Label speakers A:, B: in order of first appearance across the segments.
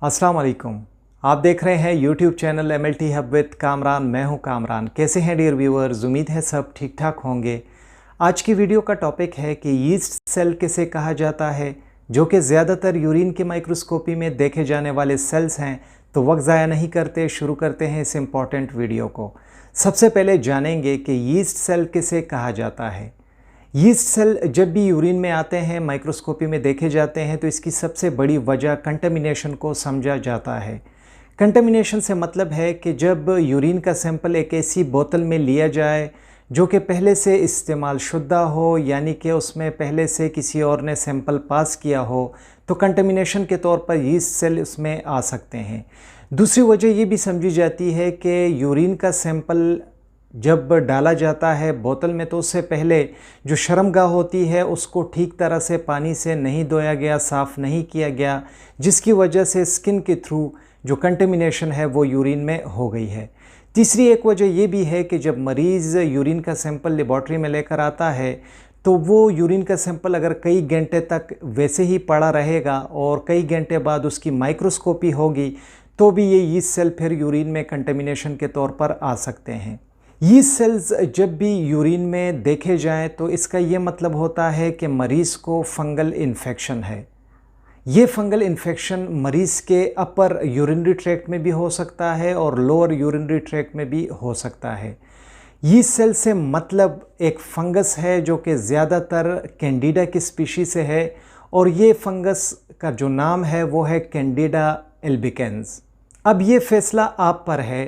A: अस्सलाम वालेकुम। आप देख रहे हैं YouTube channel MLT hub with Kamran. मैं हूं कामरान। कैसे हैं डियर व्यूअर्स? उम्मीद है सब ठीक ठाक होंगे। आज की वीडियो का टॉपिक है कि यीस्ट सेल किसे कहा जाता है, जो कि ज़्यादातर यूरिन के माइक्रोस्कोपी में देखे जाने वाले सेल्स हैं। तो वक्त ज़ाया नहीं करते, शुरू करते हैं इस इम्पॉर्टेंट वीडियो को। सबसे पहले जानेंगे कि यीस्ट सेल किसे कहा जाता है। यीस्ट सेल जब भी यूरिन में आते हैं, माइक्रोस्कोपी में देखे जाते हैं, तो इसकी सबसे बड़ी वजह कंटेमिनेशन को समझा जाता है। कंटेमिनेशन से मतलब है कि जब यूरिन का सैंपल एक ऐसी बोतल में लिया जाए जो कि पहले से इस्तेमाल शुदा हो, यानी कि उसमें पहले से किसी और ने सैंपल पास किया हो, तो कंटेमिनेशन के तौर पर यीस्ट सेल उसमें आ सकते हैं। दूसरी वजह ये भी समझी जाती है कि यूरिन का सैंपल जब डाला जाता है बोतल में, तो उससे पहले जो शर्मगाह होती है उसको ठीक तरह से पानी से नहीं धोया गया, साफ़ नहीं किया गया, जिसकी वजह से स्किन के थ्रू जो कंटेमिनेशन है वो यूरिन में हो गई है। तीसरी एक वजह ये भी है कि जब मरीज़ यूरिन का सैंपल लेबॉर्ट्री में लेकर आता है, तो वो यूरिन का सैंपल अगर कई घंटे तक वैसे ही पड़ा रहेगा और कई घंटे बाद उसकी माइक्रोस्कोपी होगी, तो भी ये यीस्ट सेल फिर यूरिन में कंटेमिनेशन के तौर पर आ सकते हैं। यीस्ट सेल्स जब भी यूरिन में देखे जाएं, तो इसका ये मतलब होता है कि मरीज़ को फंगल इन्फेक्शन है। ये फंगल इन्फेक्शन मरीज़ के अपर यूरिनरी ट्रैक्ट में भी हो सकता है और लोअर यूरिनरी ट्रैक्ट में भी हो सकता है। यीस्ट सेल से मतलब एक फंगस है जो कि ज़्यादातर कैंडिडा की स्पीशीज़ से है, और ये फंगस का जो नाम है वो है कैंडिडा एल्बिकेंस। अब ये फ़ैसला आप पर है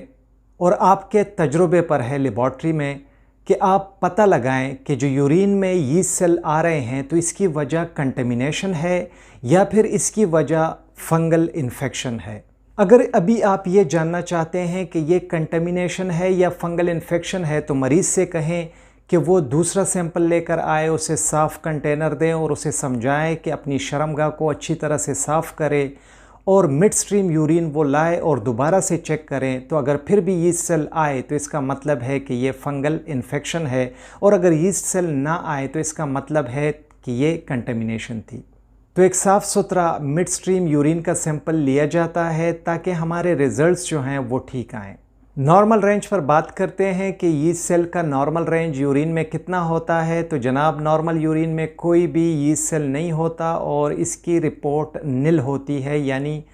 A: और आपके तजुर्बे पर है लेबॉर्ट्री में कि आप पता लगाएं कि जो यूरिन में यीस्ट सेल आ रहे हैं, तो इसकी वजह कंटेमिनेशन है या फिर इसकी वजह फंगल इन्फेक्शन है। अगर अभी आप ये जानना चाहते हैं कि ये कंटेमिनेशन है या फंगल इन्फेक्शन है, तो मरीज़ से कहें कि वो दूसरा सैंपल लेकर आए, उसे साफ़ कंटेनर दें और उसे समझाएं कि अपनी शर्मगाह को अच्छी तरह से साफ़ करे और मिड स्ट्रीम यूरिन वो लाए और दोबारा से चेक करें। तो अगर फिर भी यीस्ट सेल आए तो इसका मतलब है कि ये फंगल इन्फेक्शन है, और अगर यीस्ट सेल ना आए तो इसका मतलब है कि ये कंटेमिनेशन थी। तो एक साफ़ सुथरा मिड स्ट्रीम यूरिन का सैंपल लिया जाता है ताकि हमारे रिज़ल्ट्स जो हैं वो ठीक आएँ। नॉर्मल रेंज पर बात करते हैं कि यीस्ट सेल का नॉर्मल रेंज यूरिन में कितना होता है। तो जनाब, नॉर्मल यूरिन में कोई भी यीस्ट सेल नहीं होता और इसकी रिपोर्ट निल होती है, यानी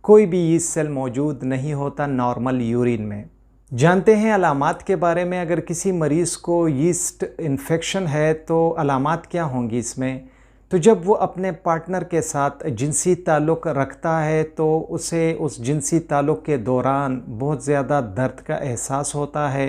A: कोई भी यीस्ट सेल मौजूद नहीं होता नॉर्मल यूरिन में। जानते हैं अलामात के बारे में। अगर किसी मरीज़ को यीस्ट इन्फेक्शन है तो अलामात क्या होंगी इसमें? तो जब वो अपने पार्टनर के साथ जिनसी ताल्लुक़ रखता है, तो उसे उस जिनसी ताल्लुक़ के दौरान बहुत ज़्यादा दर्द का एहसास होता है।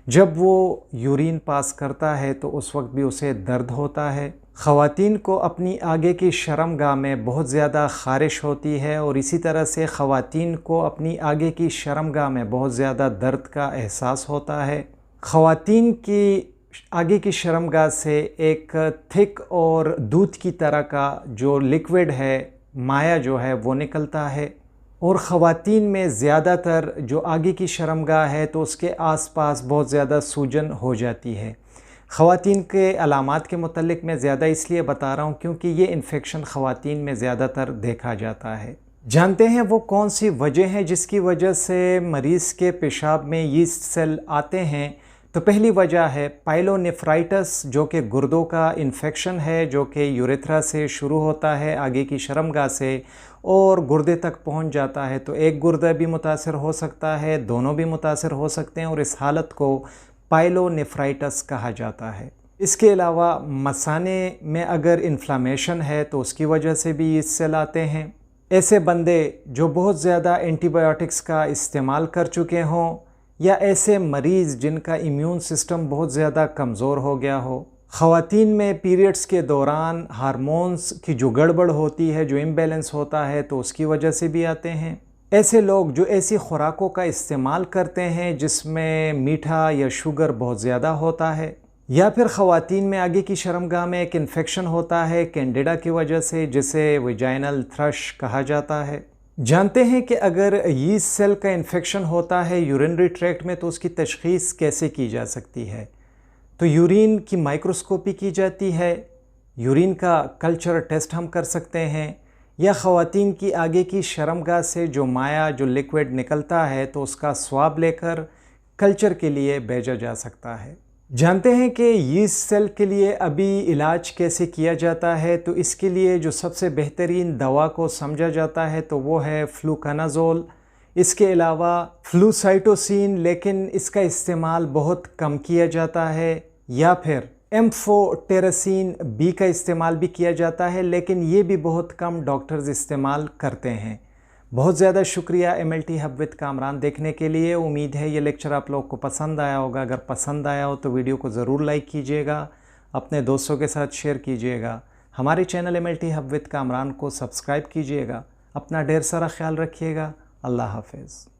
A: जब वो यूरिन पास करता है तो उस वक्त भी उसे दर्द होता है। ख़वातीन को अपनी आगे की शर्मगाह में बहुत ज़्यादा ख़ारिश होती है, और इसी तरह से ख़वातीन को अपनी आगे की शर्मगाह में बहुत ज़्यादा दर्द का एहसास होता है। ख़वातीन की आगे की शर्मगाह से एक थिक और दूध की तरह का जो लिक्विड है, माया जो है वो निकलता है, और ख़वातीन में ज़्यादातर जो आगे की शर्मगाह है तो उसके आसपास बहुत ज़्यादा सूजन हो जाती है। ख़वातीन के अलामात के मुतल्लिक़ मैं ज़्यादा इसलिए बता रहा हूँ क्योंकि ये इन्फेक्शन ख़वातीन में ज़्यादातर देखा जाता है। जानते हैं वो कौन सी वजह है जिसकी वजह से मरीज़ के पेशाब में यीस्ट सेल आते हैं? तो पहली वजह है पाइलोनेफ्राइटिस, जो कि गुर्दों का इन्फेक्शन है, जो कि यूरेथ्रा से शुरू होता है, आगे की शर्मगाह से, और गुर्दे तक पहुंच जाता है। तो एक गुर्दा भी मुतासर हो सकता है, दोनों भी मुतासर हो सकते हैं, और इस हालत को पाइलोनेफ्राइटिस कहा जाता है। इसके अलावा मसाने में अगर इन्फ्लामेशन है तो उसकी वजह से भी यीस्ट सेल आते हैं। ऐसे बंदे जो बहुत ज़्यादा एंटीबायोटिक्स का इस्तेमाल कर चुके हों, या ऐसे मरीज़ जिनका इम्यून सिस्टम बहुत ज़्यादा कमज़ोर हो गया हो। ख़वातीन में पीरियड्स के दौरान हार्मोन्स की जो गड़बड़ होती है, जो इम्बैलेंस होता है, तो उसकी वजह से भी आते हैं। ऐसे लोग जो ऐसी खुराकों का इस्तेमाल करते हैं जिसमें मीठा या शुगर बहुत ज़्यादा होता है, या फिर ख़वातीन में आगे की शर्मगाह में एक इन्फेक्शन होता है कैंडिडा की वजह से, जिसे वेजाइनल थ्रश कहा जाता है। जानते हैं कि अगर यीस्ट सेल का इन्फेक्शन होता है यूरिनरी ट्रैक्ट में तो उसकी तशख़ीस कैसे की जा सकती है? तो यूरिन की माइक्रोस्कोपी की जाती है, यूरिन का कल्चर टेस्ट हम कर सकते हैं, या ख़वातीन की आगे की शर्मगाह से जो माया जो लिक्विड निकलता है तो उसका स्वाब लेकर कल्चर के लिए भेजा जा सकता है। जानते हैं कि यीस्ट सेल के लिए अभी इलाज कैसे किया जाता है। तो इसके लिए जो सबसे बेहतरीन दवा को समझा जाता है तो वो है फ्लूकानाज़ोल। इसके अलावा फ्लूसाइटोसिन, लेकिन इसका इस्तेमाल बहुत कम किया जाता है। या फिर एम्फोटेरेसिन बी का इस्तेमाल भी किया जाता है, लेकिन ये भी बहुत कम डॉक्टर्स इस्तेमाल करते हैं। बहुत ज़्यादा शुक्रिया MLT हब विद कामरान देखने के लिए। उम्मीद है ये लेक्चर आप लोग को पसंद आया होगा। अगर पसंद आया हो तो वीडियो को ज़रूर लाइक कीजिएगा, अपने दोस्तों के साथ शेयर कीजिएगा। हमारे channel MLT hub with Kamran को सब्सक्राइब कीजिएगा। अपना ढेर सारा ख्याल रखिएगा। अल्लाह हाफिज़।